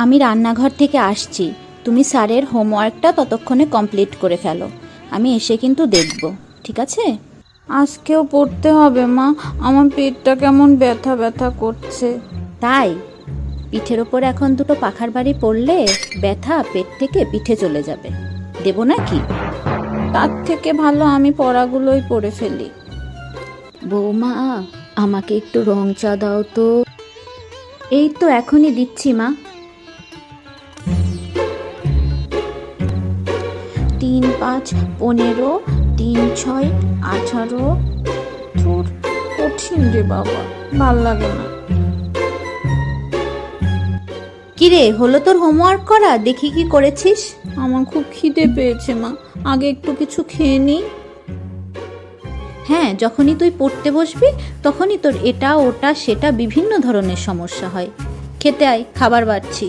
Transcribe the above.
আমি রান্নাঘর থেকে আসছি, তুমি স্যারের হোমওয়ার্কটা ততক্ষণে কমপ্লিট করে ফেলো। আমি এসে কিন্তু দেখব, ঠিক আছে? আজকেও পড়তে হবে মা, আমার পেটটা কেমন ব্যথা ব্যথা করছে। তাই? পিঠের ওপর এখন দুটো পাখার বাড়ি পড়লে ব্যথা পেট থেকে পিঠে চলে যাবে। দেব নাকি? তার থেকে ভালো আমি পড়াগুলোই পড়ে ফেলি। বৌমা, আমাকে একটু রং চা দাও তো। এই তো এখনই দিচ্ছি মা। 3 5 15, 3 6 18। ধুর, কঠিন রে বাবা, ভাল লাগে না। কিরে, হলো তোর হোমওয়ার্ক করা? দেখি কি করেছিস। আমার খুব খিদে পেয়েছে মা, আগে একটু কিছু খেয়ে নি। হ্যাঁ, যখনই তুই পড়তে বসবি তখনই তোর এটা ওটা সেটা বিভিন্ন ধরনের সমস্যা হয়। খেতে আয়, খাবার বাড়ছি।